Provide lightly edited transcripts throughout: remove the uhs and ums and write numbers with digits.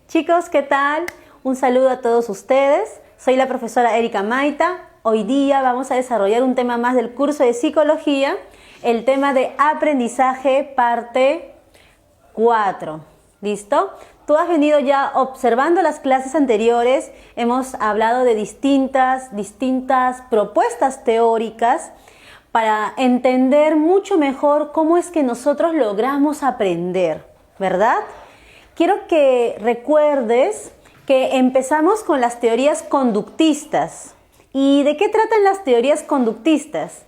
Chicos, ¿qué tal? Un saludo a todos ustedes. Soy la profesora Erika Maita. Hoy día vamos a desarrollar un tema más del curso de psicología, el tema de aprendizaje parte 4. ¿Listo? Tú has venido ya observando las clases anteriores. Hemos hablado de distintas propuestas teóricas para entender mucho mejor cómo es que nosotros logramos aprender, ¿verdad? Quiero que recuerdes que empezamos con las teorías conductistas. ¿Y de qué tratan las teorías conductistas?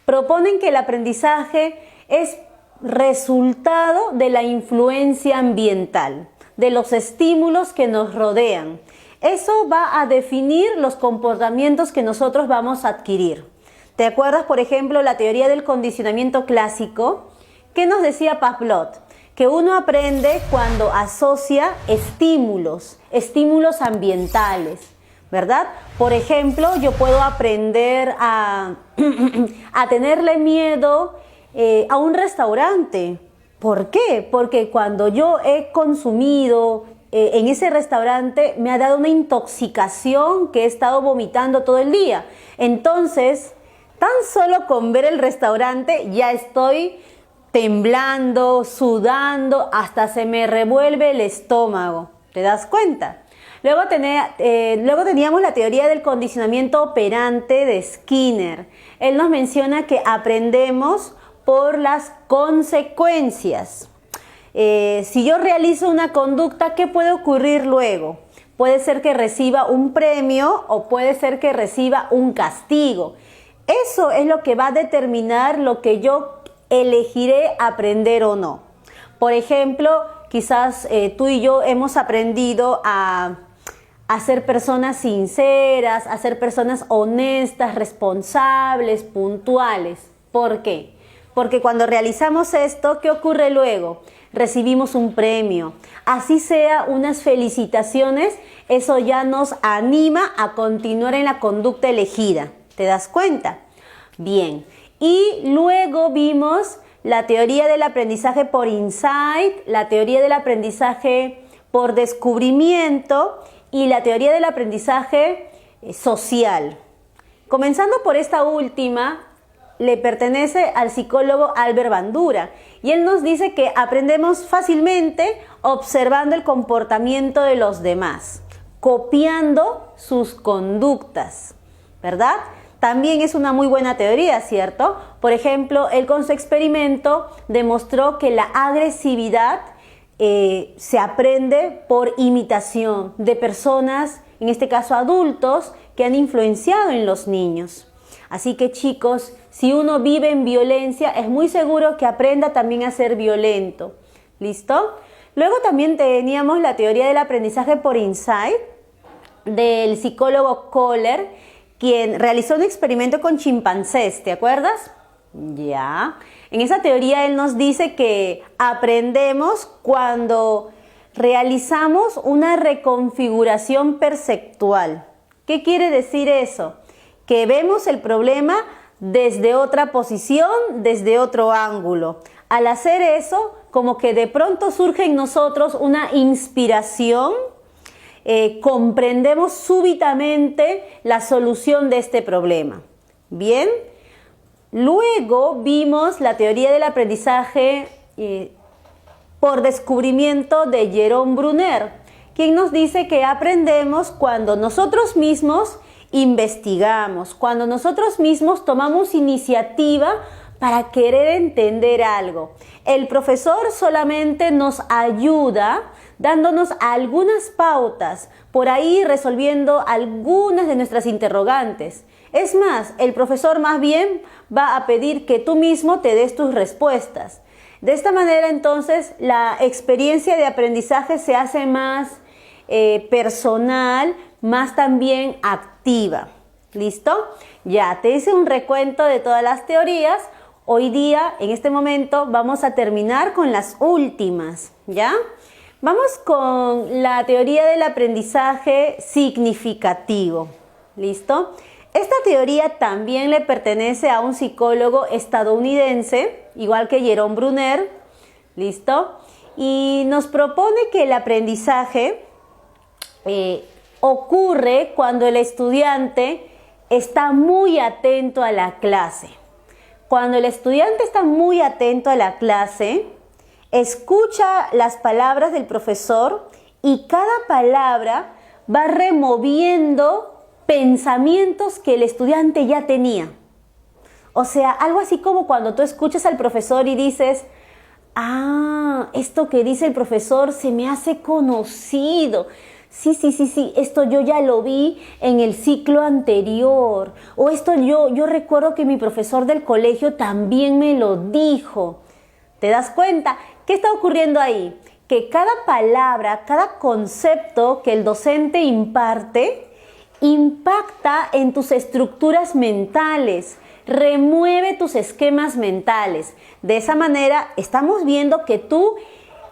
Proponen que el aprendizaje es resultado de la influencia ambiental, de los estímulos que nos rodean. Eso va a definir los comportamientos que nosotros vamos a adquirir. ¿Te acuerdas, por ejemplo, la teoría del condicionamiento clásico? ¿Qué nos decía Pavlov? Que uno aprende cuando asocia estímulos ambientales, ¿verdad? Por ejemplo, yo puedo aprender a tenerle miedo a un restaurante. ¿Por qué? Porque cuando yo he consumido en ese restaurante me ha dado una intoxicación que he estado vomitando todo el día. Entonces, tan solo con ver el restaurante ya estoy temblando, sudando, hasta se me revuelve el estómago. ¿Te das cuenta? Luego teníamos la teoría del condicionamiento operante de Skinner. Él nos menciona que aprendemos por las consecuencias. Si yo realizo una conducta, ¿qué puede ocurrir luego? Puede ser que reciba un premio o puede ser que reciba un castigo. Eso es lo que va a determinar lo que yo elegiré aprender o no. Por ejemplo, quizás tú y yo hemos aprendido a ser personas sinceras, a ser personas honestas, responsables, puntuales. ¿Por qué? Porque cuando realizamos esto, ¿qué ocurre luego? Recibimos un premio. Así sea unas felicitaciones, eso ya nos anima a continuar en la conducta elegida. ¿Te das cuenta? Bien. Y luego vimos la teoría del aprendizaje por insight, la teoría del aprendizaje por descubrimiento y la teoría del aprendizaje social. Comenzando por esta última, le pertenece al psicólogo Albert Bandura y él nos dice que aprendemos fácilmente observando el comportamiento de los demás, copiando sus conductas, ¿verdad? También es una muy buena teoría, ¿cierto? Por ejemplo, él con su experimento demostró que la agresividad se aprende por imitación de personas, en este caso adultos, que han influenciado en los niños. Así que chicos, si uno vive en violencia, es muy seguro que aprenda también a ser violento. ¿Listo? Luego también teníamos la teoría del aprendizaje por insight del psicólogo Kohler, quien realizó un experimento con chimpancés, ¿te acuerdas? Ya. En esa teoría él nos dice que aprendemos cuando realizamos una reconfiguración perceptual. ¿Qué quiere decir eso? Que vemos el problema desde otra posición, desde otro ángulo. Al hacer eso, como que de pronto surge en nosotros una inspiración. Comprendemos súbitamente la solución de este problema. Bien, luego vimos la teoría del aprendizaje por descubrimiento de Jerome Bruner, quien nos dice que aprendemos cuando nosotros mismos investigamos, cuando nosotros mismos tomamos iniciativa para querer entender algo. El profesor solamente nos ayuda dándonos algunas pautas, por ahí resolviendo algunas de nuestras interrogantes. Es más, el profesor más bien va a pedir que tú mismo te des tus respuestas. De esta manera, entonces, la experiencia de aprendizaje se hace más personal, más también activa. ¿Listo? Ya te hice un recuento de todas las teorías. Hoy día, en este momento, vamos a terminar con las últimas, ¿ya? Vamos con la teoría del aprendizaje significativo. ¿Listo? Esta teoría también le pertenece a un psicólogo estadounidense, igual que Jerome Bruner. ¿Listo? Y nos propone que el aprendizaje ocurre cuando el estudiante está muy atento a la clase. Cuando el estudiante está muy atento a la clase, escucha las palabras del profesor y cada palabra va removiendo pensamientos que el estudiante ya tenía. O sea, algo así como cuando tú escuchas al profesor y dices, ah, esto que dice el profesor se me hace conocido. Sí, esto yo ya lo vi en el ciclo anterior. O esto yo recuerdo que mi profesor del colegio también me lo dijo. ¿Te das cuenta? ¿Qué está ocurriendo ahí? Que cada palabra, cada concepto que el docente imparte, impacta en tus estructuras mentales, remueve tus esquemas mentales. De esa manera estamos viendo que tú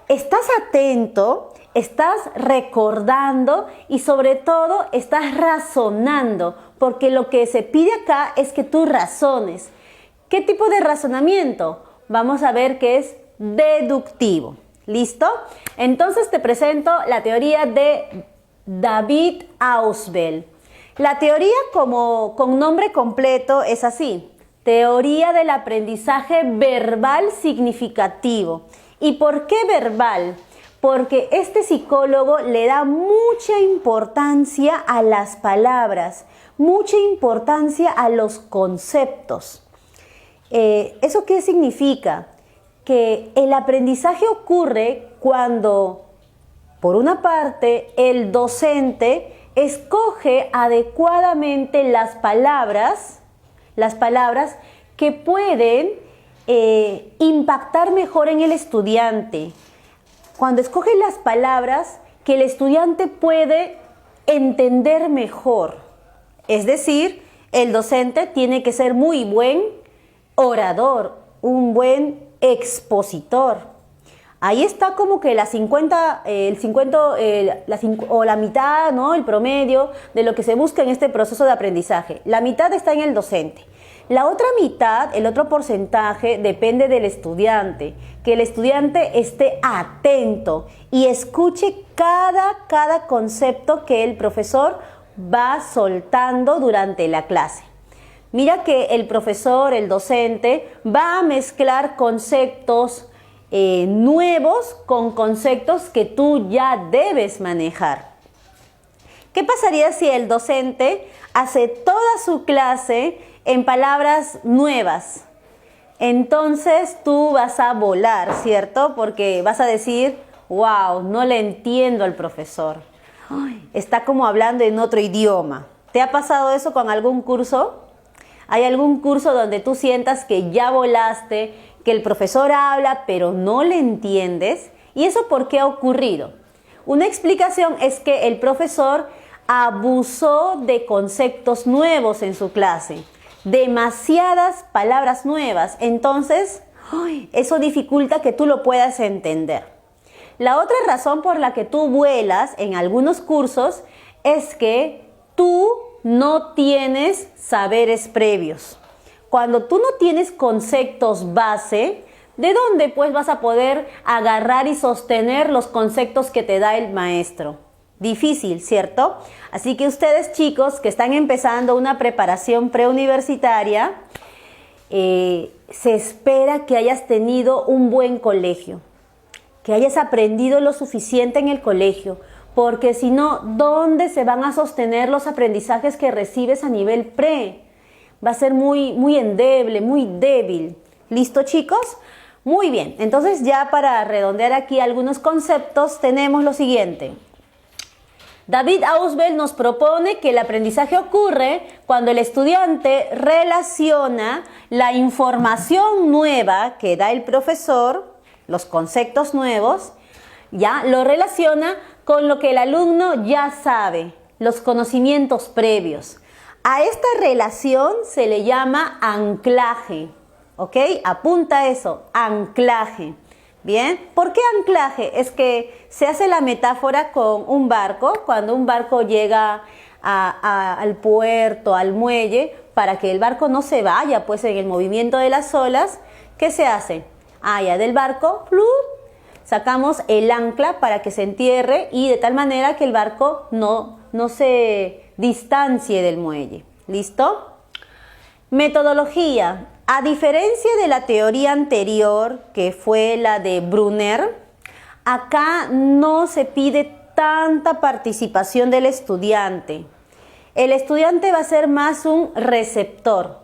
estás atento, estás recordando y sobre todo estás razonando, porque lo que se pide acá es que tú razones. ¿Qué tipo de razonamiento? Vamos a ver que es deductivo. ¿Listo? Entonces te presento la teoría de David Ausubel. La teoría con nombre completo es así: teoría del aprendizaje verbal significativo. ¿Y por qué verbal? Porque este psicólogo le da mucha importancia a las palabras, mucha importancia a los conceptos. ¿Eso qué significa? Que el aprendizaje ocurre cuando, por una parte, el docente escoge adecuadamente las palabras que pueden impactar mejor en el estudiante. Cuando escoge las palabras que el estudiante puede entender mejor. Es decir, el docente tiene que ser muy buen orador, un buen expositor. Ahí está como que la mitad, ¿no? El promedio de lo que se busca en este proceso de aprendizaje. La mitad está en el docente. La otra mitad, el otro porcentaje, depende del estudiante. Que el estudiante esté atento y escuche cada concepto que el profesor va soltando durante la clase. Mira que el profesor, el docente, va a mezclar conceptos nuevos con conceptos que tú ya debes manejar. ¿Qué pasaría si el docente hace toda su clase en palabras nuevas? Entonces tú vas a volar, ¿cierto? Porque vas a decir, wow, no le entiendo al profesor. Ay, está como hablando en otro idioma. ¿Te ha pasado eso con algún curso? ¿Hay algún curso donde tú sientas que ya volaste, que el profesor habla pero no le entiendes? ¿Y eso por qué ha ocurrido? Una explicación es que el profesor abusó de conceptos nuevos en su clase, demasiadas palabras nuevas, entonces eso dificulta que tú lo puedas entender. La otra razón por la que tú vuelas en algunos cursos es que tú no tienes saberes previos. Cuando tú no tienes conceptos base, ¿de dónde pues vas a poder agarrar y sostener los conceptos que te da el maestro? Difícil, ¿cierto? Así que ustedes, chicos, que están empezando una preparación preuniversitaria, se espera que hayas tenido un buen colegio, que hayas aprendido lo suficiente en el colegio, porque si no, ¿dónde se van a sostener los aprendizajes que recibes a nivel pre? Va a ser muy endeble, muy débil. ¿Listo, chicos? Muy bien, entonces ya para redondear aquí algunos conceptos tenemos lo siguiente. David Ausubel nos propone que el aprendizaje ocurre cuando el estudiante relaciona la información nueva que da el profesor, los conceptos nuevos, ya lo relaciona con lo que el alumno ya sabe, los conocimientos previos. A esta relación se le llama anclaje, ¿ok? Apunta eso, anclaje. Bien, ¿por qué anclaje? Es que se hace la metáfora con un barco, cuando un barco llega al puerto, al muelle, para que el barco no se vaya pues en el movimiento de las olas, ¿qué se hace? Ya del barco, ¡plup!, sacamos el ancla para que se entierre y de tal manera que el barco no se distancie del muelle. ¿Listo? Metodología. A diferencia de la teoría anterior, que fue la de Brunner, acá no se pide tanta participación del estudiante. El estudiante va a ser más un receptor.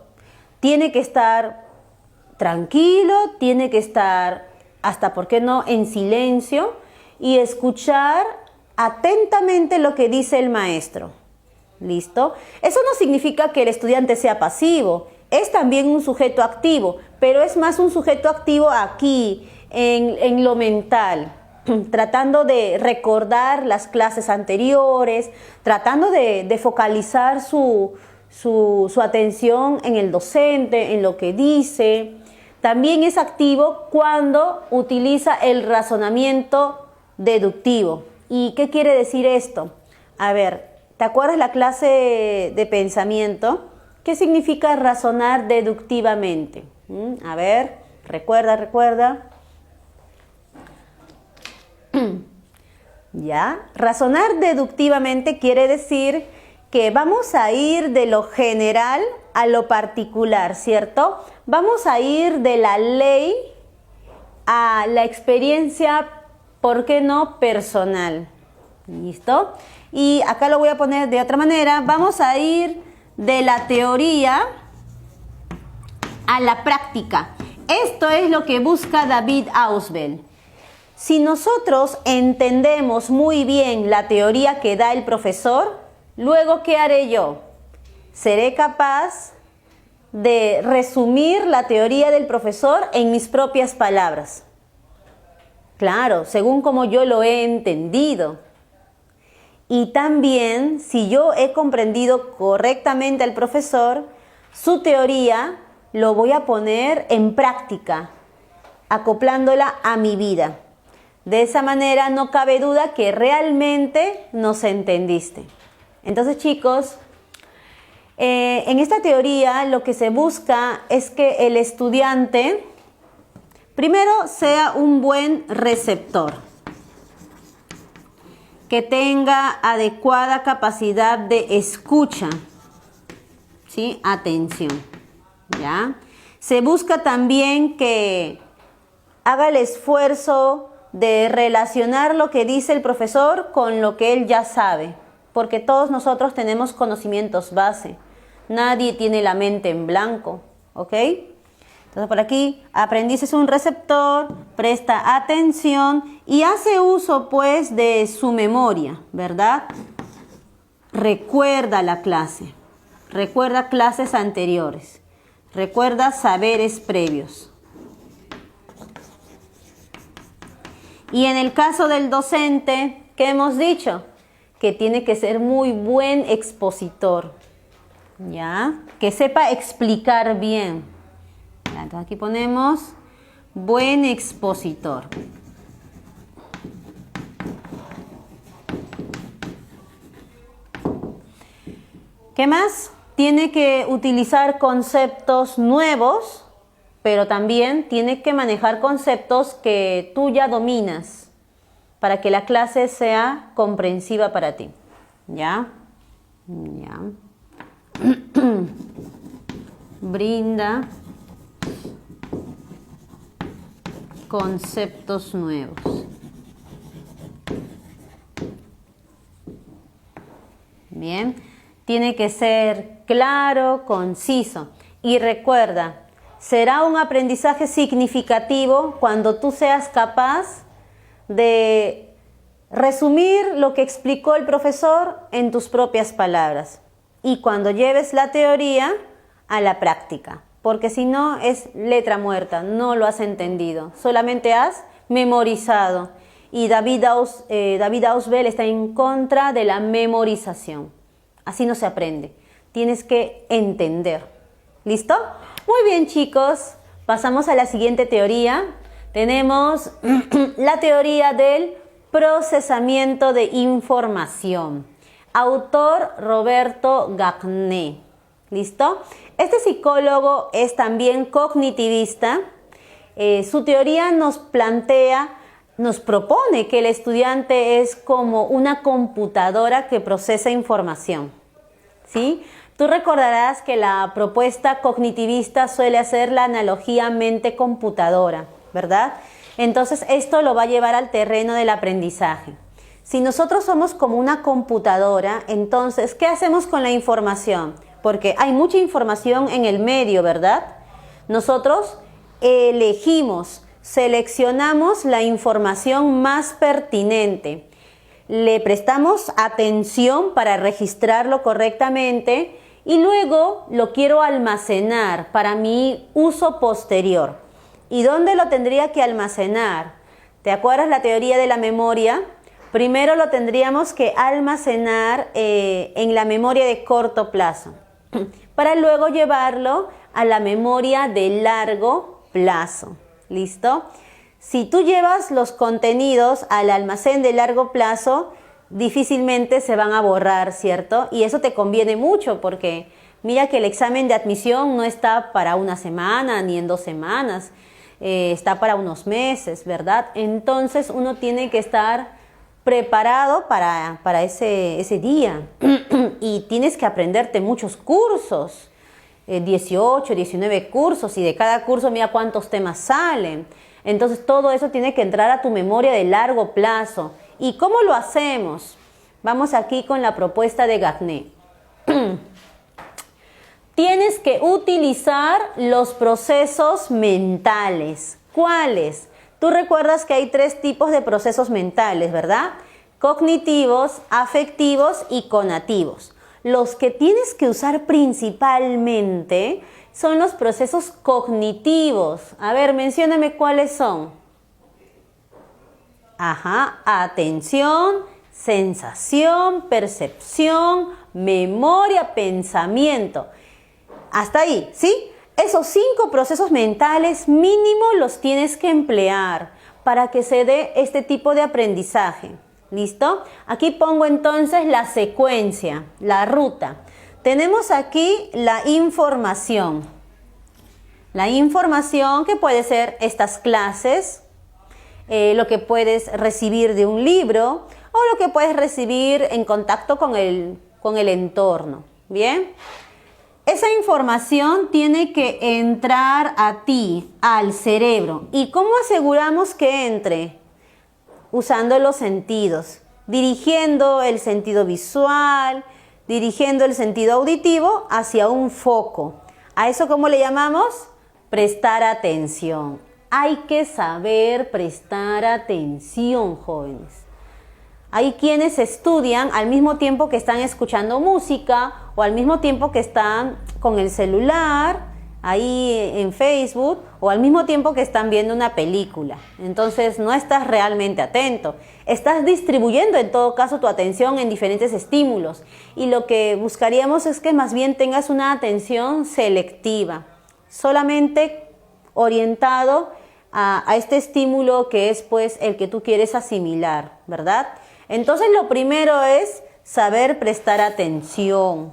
Tiene que estar tranquilo, tiene que estar hasta, ¿por qué no?, en silencio y escuchar atentamente lo que dice el maestro. ¿Listo? Eso no significa que el estudiante sea pasivo, es también un sujeto activo, pero es más un sujeto activo aquí, en lo mental, tratando de recordar las clases anteriores, tratando de focalizar su atención en el docente, en lo que dice. También es activo cuando utiliza el razonamiento deductivo. ¿Y qué quiere decir esto? A ver, ¿te acuerdas la clase de pensamiento? ¿Qué significa razonar deductivamente? A ver, recuerda. ¿Ya? Razonar deductivamente quiere decir que vamos a ir de lo general a lo particular, ¿cierto? Vamos a ir de la ley a la experiencia, ¿por qué no?, personal. ¿Listo? Y acá lo voy a poner de otra manera. Vamos a ir de la teoría a la práctica. Esto es lo que busca David Ausubel. Si nosotros entendemos muy bien la teoría que da el profesor, luego, ¿qué haré yo? Seré capaz de resumir la teoría del profesor en mis propias palabras. Claro, según como yo lo he entendido. Y también, si yo he comprendido correctamente al profesor, su teoría lo voy a poner en práctica, acoplándola a mi vida. De esa manera no cabe duda que realmente nos entendiste. Entonces, chicos, en esta teoría lo que se busca es que el estudiante primero sea un buen receptor, que tenga adecuada capacidad de escucha, ¿sí? Atención, ¿ya? Se busca también que haga el esfuerzo de relacionar lo que dice el profesor con lo que él ya sabe, porque todos nosotros tenemos conocimientos base. Nadie tiene la mente en blanco, ¿ok? Entonces por aquí, aprendiz es un receptor, presta atención y hace uso pues de su memoria, ¿verdad? Recuerda la clase, recuerda clases anteriores, recuerda saberes previos. Y en el caso del docente, ¿qué hemos dicho? Que tiene que ser muy buen expositor, ¿ya? Que sepa explicar bien. Entonces aquí ponemos buen expositor. ¿Qué más? Tiene que utilizar conceptos nuevos, pero también tiene que manejar conceptos que tú ya dominas para que la clase sea comprensiva para ti. ¿Ya? Ya. Brinda conceptos nuevos. Bien, tiene que ser claro, conciso. Y recuerda, será un aprendizaje significativo cuando tú seas capaz de resumir lo que explicó el profesor en tus propias palabras. Y cuando lleves la teoría a la práctica. Porque si no es letra muerta, no lo has entendido, solamente has memorizado. Y David Ausubel está en contra de la memorización. Así no se aprende, tienes que entender. ¿Listo? Muy bien, chicos, pasamos a la siguiente teoría. Tenemos la teoría del procesamiento de información. Autor Roberto Gagné. ¿Listo? Este psicólogo es también cognitivista. Su teoría nos plantea nos propone que el estudiante es como una computadora que procesa información, ¿sí? Tú recordarás que la propuesta cognitivista suele hacer la analogía mente-computadora, ¿verdad? Entonces esto lo va a llevar al terreno del aprendizaje. Si nosotros somos como una computadora, entonces, ¿qué hacemos con la información? Porque hay mucha información en el medio, ¿verdad? Nosotros elegimos, seleccionamos la información más pertinente, le prestamos atención para registrarlo correctamente y luego lo quiero almacenar para mi uso posterior. ¿Y dónde lo tendría que almacenar? ¿Te acuerdas la teoría de la memoria? Primero lo tendríamos que almacenar en la memoria de corto plazo, para luego llevarlo a la memoria de largo plazo. ¿Listo? Si tú llevas los contenidos al almacén de largo plazo, difícilmente se van a borrar, ¿cierto? Y eso te conviene mucho porque mira que el examen de admisión no está para una semana ni en 2 semanas, está para unos meses, ¿verdad? Entonces uno tiene que estar preparado para ese día y tienes que aprenderte muchos cursos, 18, 19 cursos, y de cada curso mira cuántos temas salen. Entonces todo eso tiene que entrar a tu memoria de largo plazo. ¿Y cómo lo hacemos? Vamos aquí con la propuesta de Gagné. Tienes que utilizar los procesos mentales. ¿Cuáles? Tú recuerdas que hay 3 tipos de procesos mentales, ¿verdad? Cognitivos, afectivos y conativos. Los que tienes que usar principalmente son los procesos cognitivos. A ver, mencióname cuáles son. Ajá, atención, sensación, percepción, memoria, pensamiento. Hasta ahí, ¿sí? Esos 5 procesos mentales mínimo los tienes que emplear para que se dé este tipo de aprendizaje. ¿Listo? Aquí pongo entonces la secuencia, la ruta. Tenemos aquí la información. La información que puede ser estas clases, lo que puedes recibir de un libro o lo que puedes recibir en contacto con el entorno. ¿Bien? Esa información tiene que entrar a ti, al cerebro. ¿Y cómo aseguramos que entre? Usando los sentidos, dirigiendo el sentido visual, dirigiendo el sentido auditivo hacia un foco. ¿A eso cómo le llamamos? Prestar atención. Hay que saber prestar atención, jóvenes. Hay quienes estudian al mismo tiempo que están escuchando música o al mismo tiempo que están con el celular, ahí en Facebook, o al mismo tiempo que están viendo una película. Entonces no estás realmente atento. Estás distribuyendo en todo caso tu atención en diferentes estímulos. Y lo que buscaríamos es que más bien tengas una atención selectiva, solamente orientado a este estímulo que es pues el que tú quieres asimilar, ¿verdad? Entonces lo primero es saber prestar atención.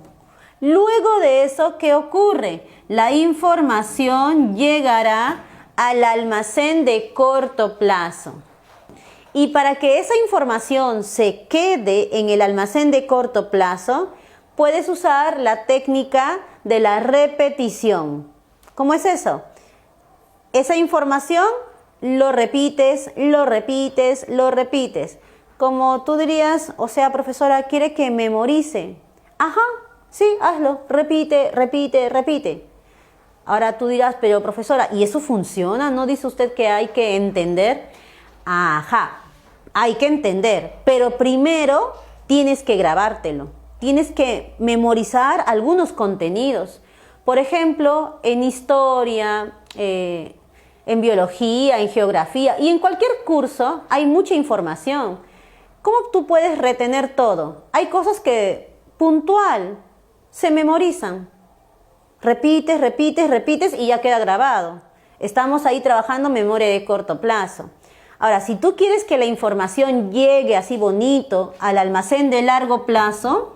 Luego de eso, ¿qué ocurre? La información llegará al almacén de corto plazo. Y para que esa información se quede en el almacén de corto plazo, puedes usar la técnica de la repetición. ¿Cómo es eso? Esa información lo repites, lo repites, lo repites. Como tú dirías, o sea, profesora, ¿quiere que memorice? Ajá. Sí, hazlo, repite, repite, repite. Ahora tú dirás, pero profesora, ¿y eso funciona? ¿No dice usted que hay que entender? Ajá, hay que entender, pero primero tienes que grabártelo. Tienes que memorizar algunos contenidos. Por ejemplo, en historia, en biología, en geografía y en cualquier curso hay mucha información. ¿Cómo tú puedes retener todo? Hay cosas que puntual se memorizan. Repites, repites, repites y ya queda grabado. Estamos ahí trabajando memoria de corto plazo. Ahora, si tú quieres que la información llegue así bonito al almacén de largo plazo,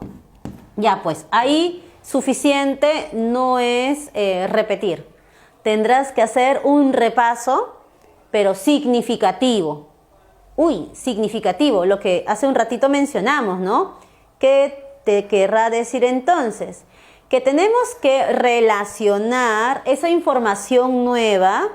ya pues ahí suficiente no es repetir. Tendrás que hacer un repaso, pero significativo. Uy, significativo, lo que hace un ratito mencionamos, ¿no? ¿Qué te querrá decir entonces? Que tenemos que relacionar esa información nueva